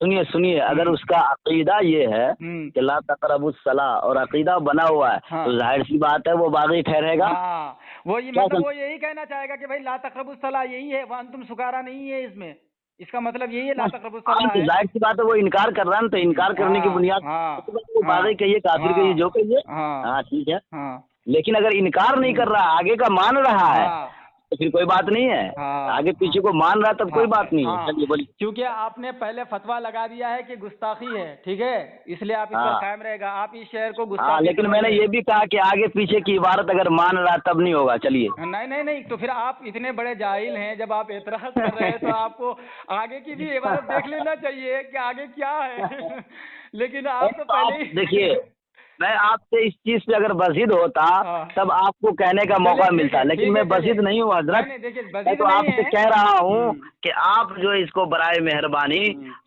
سنیے سنیے، اگر اس کا عقیدہ یہ ہے کہ لا تقربوا الصلاۃ اور عقیدہ بنا ہوا ہے تو ظاہر سی بات ہے وہ باغی ٹھہرے گا. وہ مطلب وہ یہی کہنا چاہے گا کہ بھائی لا تقربوا الصلاۃ یہی ہے، وانتم سکارا نہیں ہے، اس کا مطلب یہی ہے لا تقربوا الصلاۃ ہے. ظاہر سی بات ہے وہ انکار کر رہا ہے نا، تو انکار کرنے کی بنیاد وہ باغی کہیے، کافر کہیے، جو کہیے. ہاں ٹھیک ہے، لیکن اگر انکار نہیں کر رہا، آگے کا مان رہا ہے تو پھر کوئی بات نہیں ہے. آگے پیچھے کو مان رہا تب کوئی بات نہیں ہے. چلیے بولیے. کیونکہ آپ نے پہلے فتویٰ لگا دیا ہے کہ گستاخی ہے، ٹھیک ہے، اس لیے آپ اس پر قائم رہے گا. آپ اس شہر کو گستاخی، لیکن میں نے یہ بھی کہا کہ آگے پیچھے کی عبارت اگر مان رہا تب نہیں ہوگا. چلیے. نہیں، تو پھر آپ اتنے بڑے جاہل ہیں، جب آپ اعتراض کر رہے ہیں تو آپ کو آگے کی بھی عبارت دیکھ لینا چاہیے کہ آگے کیا ہے. لیکن آپ تو پہلے ہی دیکھیے، میں آپ سے اس چیز پہ اگر بزد ہوتا تب آپ کو کہنے کا موقع ملتا، لیکن میں بزد نہیں ہوں حضرت. میں تو آپ سے کہہ رہا ہوں کہ آپ جو اس کو برائے مہربانی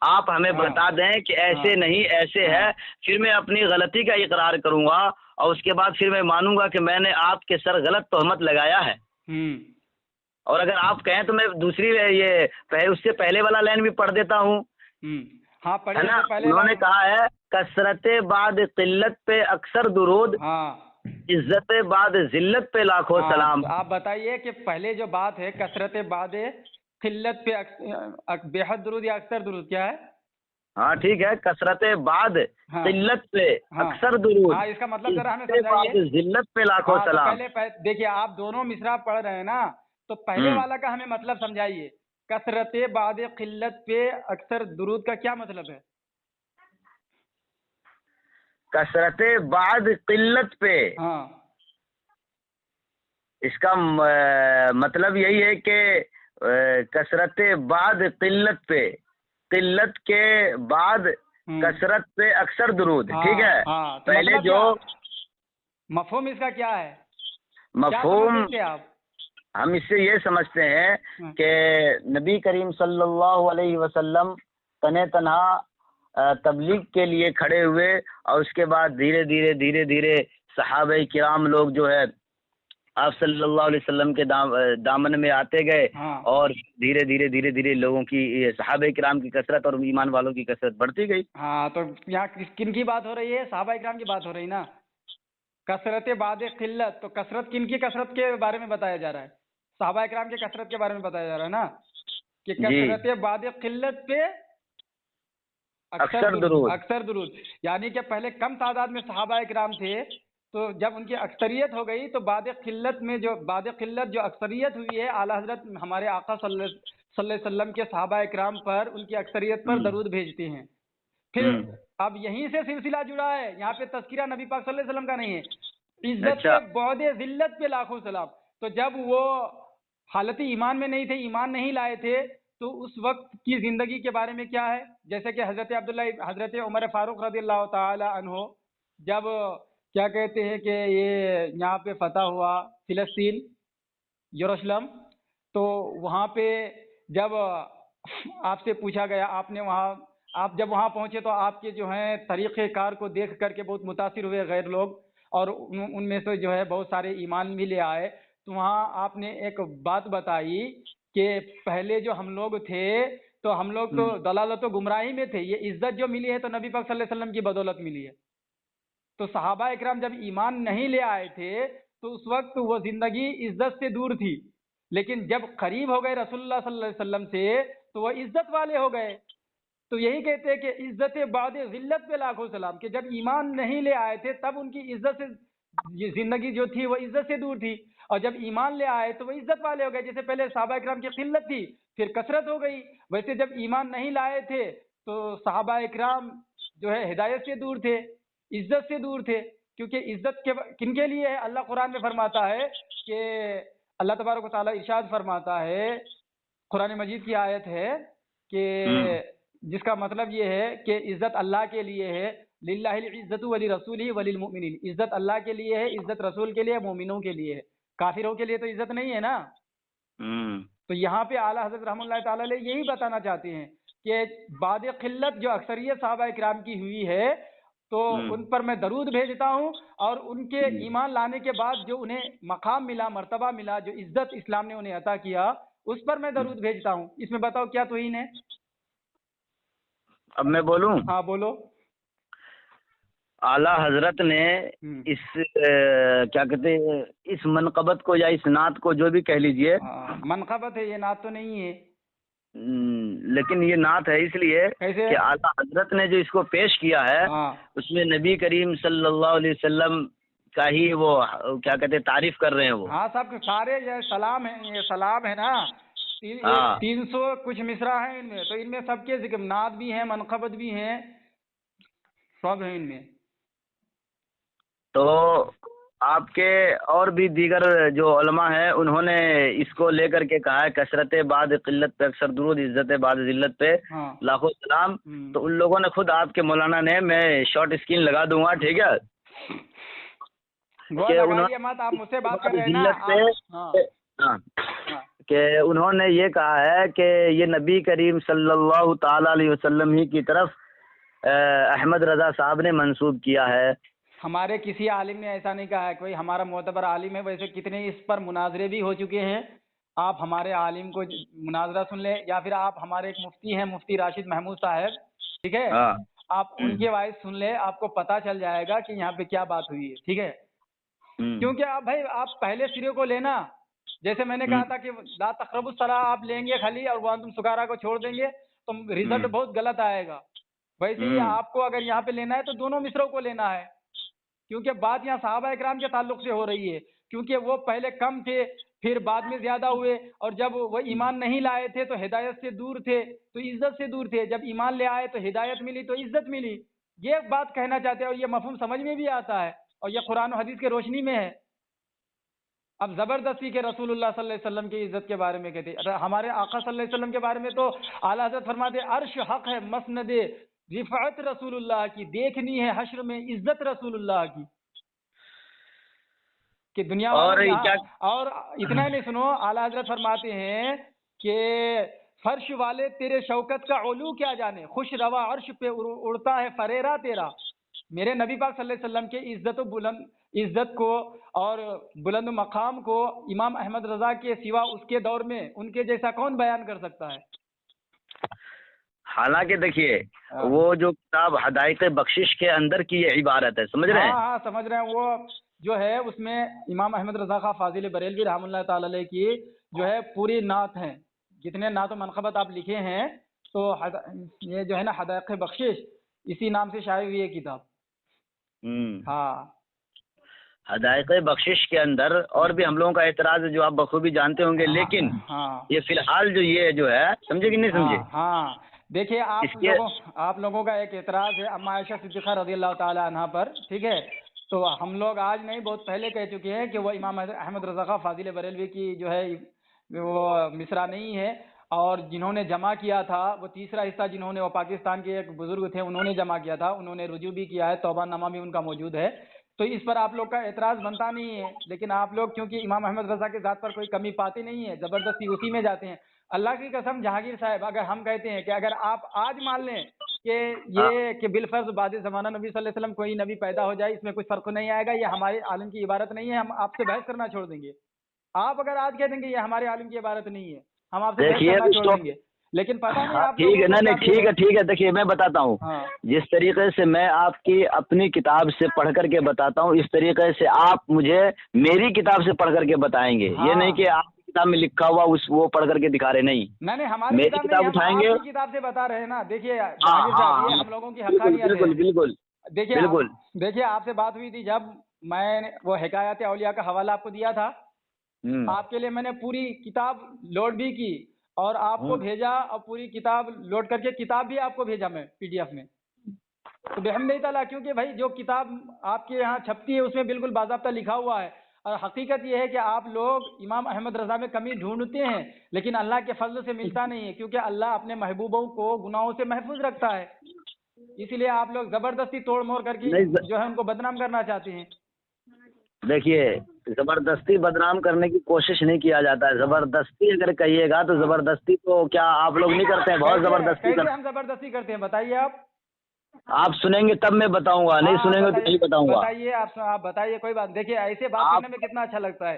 آپ ہمیں بتا دیں کہ ایسے نہیں ایسے ہے، پھر میں اپنی غلطی کا اقرار کروں گا اور اس کے بعد پھر میں مانوں گا کہ میں نے آپ کے سر غلط تہمت لگایا ہے. اور اگر آپ کہیں تو میں دوسری یہ اس سے پہلے والا لائن بھی پڑھ دیتا ہوں. پڑھے نا. انہوں نے کہا ہے کثرت بعد قلت پہ اکثر درود، عزت بعد ذلت پہ لاکھوں سلام. آپ بتائیے کہ پہلے جو بات ہے کثرت بعد قلت پہ بےحد درود یا اکثر درود کیا ہے؟ ہاں ٹھیک ہے، کثرت بعد قلت پہ اکثر درود، اس کا مطلب ذرا ہمیں سمجھائیے. ذلت پہ لاکھوں سلام. دیکھیے آپ دونوں مصرع پڑھ رہے ہیں نا، تو پہلے والا کا ہمیں مطلب سمجھائیے. کثرت بعد قلت پہ اکثر درود کا کیا مطلب ہے؟ کثرت بعد قلت پہ اس کا مطلب یہی ہے کہ کثرت بعد قلت پہ، قلت کے بعد کثرت پہ اکثر درود. ٹھیک ہے، پہلے جو مفہوم اس کا کیا ہے؟ مفہوم ہم اس سے یہ سمجھتے ہیں کہ نبی کریم صلی اللہ علیہ وسلم تنہ تنہا تبلیغ کے لیے کھڑے ہوئے اور اس کے بعد دھیرے دھیرے دھیرے دھیرے صحابہ کرام لوگ جو ہے آپ صلی اللہ علیہ وسلم کے دامن میں آتے گئے اور دھیرے دھیرے دھیرے دھیرے لوگوں کی صحابہ کرام کی کثرت اور ایمان والوں کی کثرت بڑھتی گئی. تو یہاں کن کی بات ہو رہی ہے؟ صحابہ کرام کی بات ہو رہی نا. کثرت بعد قلت، تو کثرت کن کی کثرت کے بارے میں بتایا جا رہا ہے؟ صحابہ کرام کی کثرت کے بارے میں بتایا جا رہا ہے نا، کہ کثرت بعد قلت پہ اکثر درود. یعنی کہ پہلے کم تعداد میں صحابہ کرام تھے، تو جب ان کی اکثریت ہو گئی تو بعد قلت جو اکثریت ہوئی ہے، اعلیٰ حضرت ہمارے آقا صلی اللہ علیہ وسلم کے صحابہ کرام پر ان کی اکثریت پر درود بھیجتے ہیں. پھر اب یہیں سے سلسلہ جڑا ہے، یہاں پہ تذکرہ نبی پاک صلی اللہ علیہ وسلم کا نہیں ہے. عزت بعد ذلت پہ لاکھوں سلام. تو جب وہ حالت ایمان میں نہیں تھے، ایمان نہیں لائے تھے، تو اس وقت کی زندگی کے بارے میں کیا ہے؟ جیسے کہ حضرت عمر فاروق رضی اللہ تعالی عنہ جب کیا کہتے ہیں کہ یہ یہاں پہ فتح ہوا فلسطین، یروشلم، تو وہاں پہ جب آپ سے پوچھا گیا، آپ جب وہاں پہنچے تو آپ کے جو ہیں طریقہ کار کو دیکھ کر کے بہت متاثر ہوئے غیر لوگ، اور ان میں سے جو ہے بہت سارے ایمان بھی لے آئے. تو وہاں آپ نے ایک بات بتائی کہ پہلے جو ہم لوگ تھے تو ہم لوگ تو دلالت و گمراہی میں تھے، یہ عزت جو ملی ہے تو نبی پاک صلی اللہ علیہ وسلم کی بدولت ملی ہے. تو صحابہ اکرام جب ایمان نہیں لے آئے تھے تو اس وقت وہ زندگی عزت سے دور تھی، لیکن جب قریب ہو گئے رسول اللہ صلی اللہ علیہ وسلم سے تو وہ عزت والے ہو گئے. تو یہی کہتے ہیں کہ عزت بعد ذلت پہ لاکھوں سلام، کہ جب ایمان نہیں لے آئے تھے تب ان کی عزت سے زندگی جو تھی وہ عزت سے دور تھی، اور جب ایمان لے آئے تو وہ عزت والے ہو گئے. جیسے پہلے صحابہ اکرام کی قلت تھی پھر کثرت ہو گئی، ویسے جب ایمان نہیں لائے تھے تو صحابہ اکرام جو ہے ہدایت سے دور تھے، عزت سے دور تھے. کیونکہ عزت کن کے لیے ہے؟ اللہ قرآن میں فرماتا ہے کہ اللہ تبارک و تعالیٰ ارشاد فرماتا ہے، قرآن مجید کی آیت ہے کہ جس کا مطلب یہ ہے کہ عزت اللہ کے لیے ہے، للہ العزت ولرسولہ وللمؤمنین. عزت اللہ کے لیے ہے، عزت رسول کے لیے، مومنوں کے لیے ہے، کافروں کے لیے تو عزت نہیں ہے نا. تو یہاں پہ اعلیٰ حضرت رحمۃ اللہ تعالی علیہ یہی بتانا چاہتے ہیں کہ بعد قلت جو اکثریت صحابہ کرام کی ہوئی ہے تو ان پر میں درود بھیجتا ہوں، اور ان کے ایمان لانے کے بعد جو انہیں مقام ملا، مرتبہ ملا، جو عزت اسلام نے انہیں عطا کیا، اس پر میں درود بھیجتا ہوں. اس میں بتاؤ کیا توہین ہے؟ اب میں بولوں؟ ہاں بولو. اعلیٰ حضرت نے اس کیا کہتے ہیں اس منقبت کو یا اس نعت کو جو بھی کہہ لیجئے، منقبت ہے یہ، نعت تو نہیں ہے. لیکن یہ نعت ہے اس لیے کہ اعلیٰ حضرت نے جو اس کو پیش کیا ہے اس میں نبی کریم صلی اللہ علیہ وسلم کا ہی وہ کیا کہتے ہیں تعریف کر رہے ہیں وہ. ہاں سب سارے یہ سلام ہے، یہ سلام ہے نا. 300 کچھ مصرع ہیں ان میں، تو ان میں سب کے ذکر، نعت بھی ہیں، منقبت بھی ہیں، سب ہیں ان میں. تو آپ کے اور بھی دیگر جو علماء ہیں انہوں نے اس کو لے کر کے کہا ہے کثرت بعد قلت پہ اکثر درود، عزت بعد ذلت پہ لاکھوں سلام. تو ان لوگوں نے خود آپ کے مولانا نے، میں شارٹ اسکرین لگا دوں گا، ٹھیک ہے، کہ انہوں نے یہ کہا ہے کہ یہ نبی کریم صلی اللہ تعالی علیہ وسلم ہی کی طرف احمد رضا صاحب نے منسوب کیا ہے. ہمارے کسی عالم نے ایسا نہیں کہا ہے. کوئی ہمارا معتبر عالم ہے، ویسے کتنے اس پر مناظرے بھی ہو چکے ہیں. آپ ہمارے عالم کو مناظرہ سن لیں، یا پھر آپ ہمارے ایک مفتی ہیں، مفتی راشد محمود صاحب، ٹھیک ہے، آپ ان کے وائس سن لیں، آپ کو پتہ چل جائے گا کہ یہاں پہ کیا بات ہوئی ہے. ٹھیک ہے، کیونکہ آپ بھائی آپ پہلے سرے کو لینا. جیسے میں نے کہا تھا کہ لا تقربوا الصلاۃ آپ لیں گے خالی اور وانتم سکارا کو چھوڑ دیں گے تو رزلٹ بہت غلط آئے گا. ویسے ہی آپ کو اگر یہاں پہ لینا ہے تو دونوں مصروں کو لینا ہے، کیونکہ بات یہاں صحابہ اکرام کے تعلق سے ہو رہی ہے. کیونکہ وہ پہلے کم تھے، پھر بعد میں زیادہ ہوئے، اور جب وہ ایمان نہیں لائے تھے تو ہدایت سے دور تھے، تو عزت سے دور تھے. جب ایمان لے آئے تو ہدایت ملی تو عزت ملی. یہ بات کہنا چاہتے ہیں، اور یہ مفہوم سمجھ میں بھی آتا ہے، اور یہ قرآن و حدیث کے روشنی میں ہے. اب زبردستی کے رسول اللہ صلی اللہ علیہ وسلم کی عزت کے بارے میں کہتے ہیں. ہمارے آقا صلی اللہ علیہ وسلم کے بارے میں تو اعلیٰ حضرت فرماتے ہیں عرش حق ہے، مسند رفعت رسول اللہ کی، دیکھنی ہے حشر میں عزت رسول اللہ کی، کہ دنیا اور اتنا نہیں سنو، اعلیٰ حضرت فرماتے ہیں کہ فرش والے تیرے شوکت کا علو کیا جانے، خوش روا عرش پہ اڑتا ہے فریرا تیرا. میرے نبی پاک صلی اللہ علیہ وسلم کے عزت کو اور بلند مقام کو امام احمد رضا کے سوا اس کے دور میں ان کے جیسا کون بیان کر سکتا ہے؟ حالانکہ دیکھیے وہ جو کتاب حدائق بخشش کے اندر کی یہ عبارت ہے، سمجھ رہے ہیں؟ ہاں سمجھ رہے ہیں. وہ جو ہے اس میں امام احمد رضا خان فاضل بریلوی رحمۃ اللہ تعالی علیہ کی جو ہے پوری نعت ہیں، جتنے نعت و منقبت آپ لکھے ہیں، تو یہ جو ہے نا حدائق بخشش اسی نام سے شائع ہوئی ہے کتاب. ہاں حدائق بخشش کے اندر اور بھی ہم لوگوں کا اعتراض ہے جو آپ بخوبی جانتے ہوں گے، لیکن یہ فی الحال جو یہ جو ہے سمجھے کہ نہیں سمجھے؟ ہاں دیکھیے آپ لوگوں کا ایک اعتراض ہے اما عائشہ صدیقہ رضی اللہ تعالی عنہا پر، ٹھیک ہے، تو ہم لوگ آج نہیں بہت پہلے کہہ چکے ہیں کہ وہ امام احمد رضا خان فاضل بریلوی کی جو ہے وہ مصرع نہیں ہے، اور جنہوں نے جمع کیا تھا وہ تیسرا حصہ جنہوں نے، وہ پاکستان کے ایک بزرگ تھے انہوں نے جمع کیا تھا، انہوں نے رجوع بھی کیا ہے، توبہ نامہ بھی ان کا موجود ہے. تو اس پر آپ لوگ کا اعتراض بنتا نہیں ہے، لیکن آپ لوگ کیونکہ امام احمد رضا کے ذات پر کوئی کمی پاتے نہیں ہے، زبردستی اسی میں جاتے ہیں. اللہ کی قسم جہانگیر صاحب، اگر ہم کہتے ہیں کہ اگر آپ آج مان لیں کہ یہ کہ بالفرض بعد زمانہ نبی صلی اللہ علیہ وسلم کوئی نبی پیدا ہو جائے، اس میں کوئی فرق نہیں آئے گا، یہ ہمارے عالم کی عبارت نہیں ہے، ہم آپ سے بحث کرنا چھوڑ دیں گے. آپ اگر آج کہہ دیں گے یہ ہمارے عالم کی عبارت نہیں ہے، ہم آپ سے بحث کرنا چھوڑ دیں گے. لیکن پتہ نہیں آپ ٹھیک ہے، نہیں ٹھیک ہے، دیکھیے میں بتاتا ہوں، جس طریقے سے میں آپ کی اپنی کتاب سے پڑھ کر کے بتاتا ہوں اس طریقے سے آپ مجھے میری کتاب سے پڑھ کر کے بتائیں گے. یہ نہیں کہ آپ کی کتاب میں لکھا ہوا وہ پڑھ کر کے دکھا رہے. نہیں ہماری کتاب اٹھائیں گے، کتاب سے بتا رہے ہیں نا. دیکھیے ہم لوگوں کی حقانیت ہے. بالکل دیکھیے آپ سے بات ہوئی تھی جب میں نے وہ حکایات اولیاء کا حوالہ آپ کو دیا تھا، آپ کے لیے میں نے پوری کتاب لوڈ بھی کی اور آپ کو بھیجا، اور پوری کتاب لوڈ کر کے کتاب بھی آپ کو بھیجا میں PDF میں. تو بحمد تعالیٰ، کیونکہ بھائی جو کتاب آپ کے یہاں چھپتی ہے اس میں بالکل باضابطہ لکھا ہوا ہے، اور حقیقت یہ ہے کہ آپ لوگ امام احمد رضا میں کمی ڈھونڈتے ہیں لیکن اللہ کے فضل سے ملتا نہیں ہے، کیونکہ اللہ اپنے محبوبوں کو گناہوں سے محفوظ رکھتا ہے. اسی لیے آپ لوگ زبردستی توڑ موڑ کر کے جو ہے ان کو بدنام کرنا چاہتے ہیں. دیکھیے زبردستی بدنام کرنے کی کوشش نہیں کیا جاتا ہے. زبردستی اگر کہیے گا تو زبردستی تو کیا آپ لوگ نہیں کرتے ہیں؟ بہت زبردستی ہم زبردستی کرتے ہیں، بتائیے. آپ سنیں گے تب میں بتاؤں گا، نہیں سنیں گے تو نہیں بتاؤں گا. بتائیے، آپ بتائیے، کوئی بات. دیکھیے ایسے بات کرنے میں کتنا اچھا لگتا ہے.